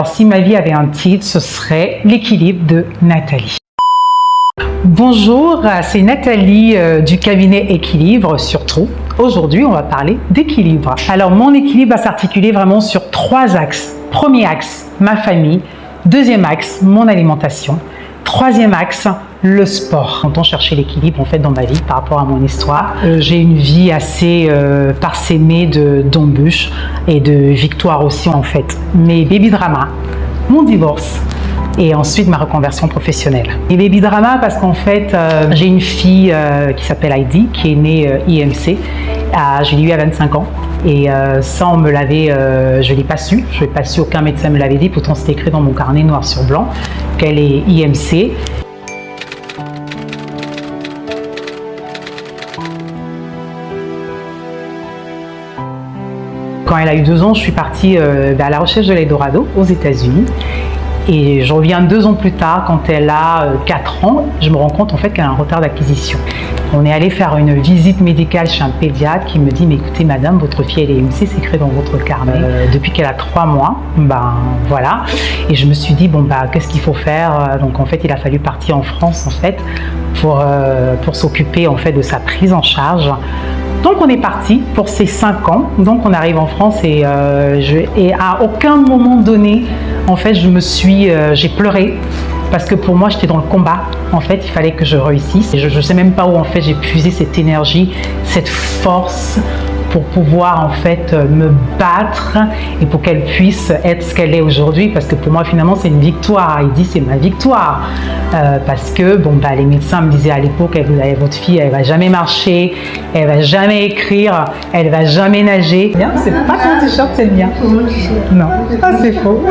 Alors, si ma vie avait un titre, ce serait l'équilibre de Nathalie. Bonjour, c'est Nathalie du cabinet Équilibre surtout. Aujourd'hui, on va parler d'équilibre. Alors, mon équilibre va s'articuler vraiment sur 3 axes. Premier axe, ma famille. Deuxième axe, mon alimentation. Troisième axe, le sport. Quand on cherchait l'équilibre en fait dans ma vie par rapport à mon histoire, j'ai une vie assez parsemée d'embûches et de victoires aussi en fait. Mes baby dramas, mon divorce et ensuite ma reconversion professionnelle. Et baby drama parce qu'en fait j'ai une fille qui s'appelle Heidi qui est née IMC. Je l'ai eu à 25 ans. Et ça, on me l'avait, je ne l'ai pas su, aucun médecin me l'avait dit, pourtant c'était écrit dans mon carnet noir sur blanc qu'elle est IMC. Quand elle a eu 2 ans, je suis partie à la recherche de l'Eldorado aux États-Unis. Et je reviens 2 ans plus tard, quand elle a 4 ans, je me rends compte en fait qu'elle a un retard d'acquisition. On est allé faire une visite médicale chez un pédiatre qui me dit « Mais écoutez madame, votre fille elle est IMC, c'est écrit dans votre carnet. Depuis qu'elle a 3 mois, ben voilà. » Et je me suis dit « Bon bah qu'est-ce qu'il faut faire ?» Donc en fait il a fallu partir en France en fait pour s'occuper en fait de sa prise en charge. Donc on est parti pour ces 5 ans, donc on arrive en France et à aucun moment donné, en fait j'ai pleuré parce que pour moi j'étais dans le combat, en fait il fallait que je réussisse. Et je ne sais même pas où en fait j'ai puisé cette énergie, cette force pour pouvoir en fait me battre et pour qu'elle puisse être ce qu'elle est aujourd'hui, parce que pour moi finalement c'est une victoire. Heidi c'est ma victoire parce que bon bah les médecins me disaient à l'époque vous avez votre fille, elle va jamais marcher, elle va jamais écrire, elle va jamais nager. C'est pas ton t-shirt, c'est le mien. Non, ah, c'est faux.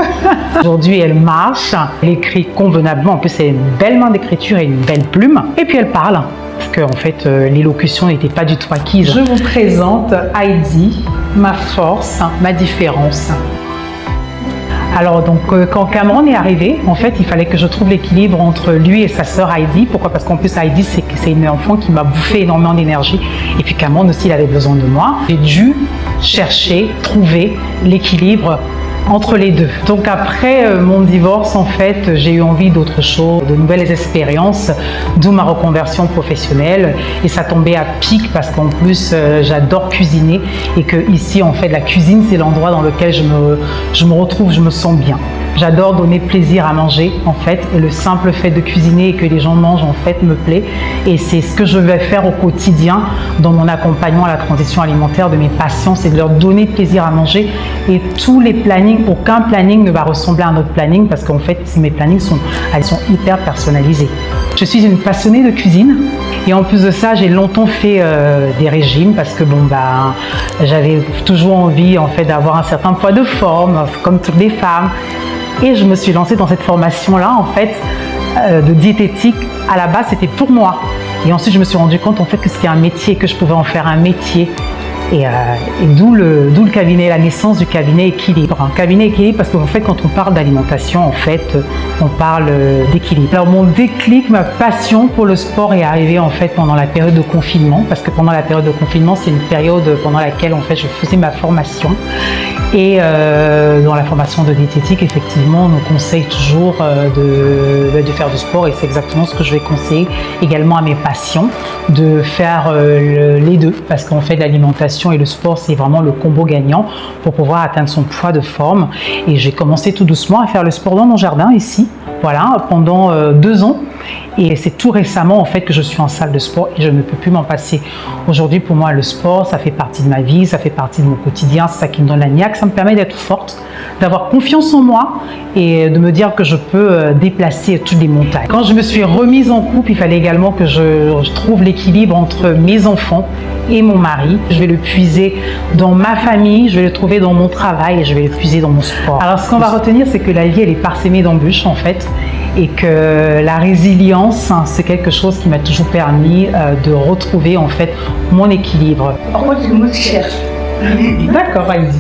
Aujourd'hui elle marche, elle écrit convenablement, en plus elle a une belle main d'écriture et une belle plume, et puis elle parle. Parce qu'en fait, l'élocution n'était pas du tout acquise. Je vous présente Heidi, ma force, ma différence. Alors donc quand Cameron est arrivé, en fait il fallait que je trouve l'équilibre entre lui et sa sœur Heidi. Pourquoi? Parce qu'en plus Heidi c'est une enfant qui m'a bouffé énormément d'énergie. Et puis Cameron aussi il avait besoin de moi. J'ai dû chercher, trouver l'équilibre entre les deux. Donc après mon divorce, en fait, j'ai eu envie d'autre chose, de nouvelles expériences, d'où ma reconversion professionnelle. Et ça tombait à pic parce qu'en plus, j'adore cuisiner et que ici, en fait, la cuisine, c'est l'endroit dans lequel je me retrouve, je me sens bien. J'adore donner plaisir à manger, en fait, et le simple fait de cuisiner et que les gens mangent, en fait, me plaît. Et c'est ce que je vais faire au quotidien dans mon accompagnement à la transition alimentaire de mes patients, c'est de leur donner plaisir à manger. Et tous les plannings, aucun planning ne va ressembler à un autre planning parce qu'en fait, mes plannings sont hyper personnalisés. Je suis une passionnée de cuisine et en plus de ça, j'ai longtemps fait des régimes parce que bon, bah, j'avais toujours envie, en fait, d'avoir un certain poids de forme, comme toutes les femmes. Et je me suis lancée dans cette formation-là, en fait, de diététique. À la base, c'était pour moi. Et ensuite, je me suis rendu compte, en fait, que c'était un métier, que je pouvais en faire un métier. Et d'où le cabinet, la naissance du cabinet Équilibre. Un cabinet Équilibre parce qu'en fait, quand on parle d'alimentation, en fait, on parle d'équilibre. Alors, mon déclic, ma passion pour le sport est arrivée, en fait, pendant la période de confinement. Parce que pendant la période de confinement, c'est une période pendant laquelle, en fait, je faisais ma formation. Et dans la formation de diététique, effectivement, on nous conseille toujours de faire du sport et c'est exactement ce que je vais conseiller également à mes patients, de faire les deux parce qu'en fait l'alimentation et le sport c'est vraiment le combo gagnant pour pouvoir atteindre son poids de forme. Et j'ai commencé tout doucement à faire le sport dans mon jardin ici, voilà, pendant 2 ans. Et c'est tout récemment en fait que je suis en salle de sport et je ne peux plus m'en passer. Aujourd'hui pour moi le sport ça fait partie de ma vie, ça fait partie de mon quotidien, c'est ça qui me donne la niaque, ça me permet d'être forte, d'avoir confiance en moi et de me dire que je peux déplacer toutes les montagnes. Quand je me suis remise en couple, il fallait également que je trouve l'équilibre entre mes enfants et mon mari. Je vais le puiser dans ma famille, je vais le trouver dans mon travail et je vais le puiser dans mon sport. Alors ce qu'on va retenir c'est que la vie elle est parsemée d'embûches en fait. Et que la résilience, c'est quelque chose qui m'a toujours permis de retrouver en fait mon équilibre. Par contre, c'est moi qui cherche. D'accord, Heidi.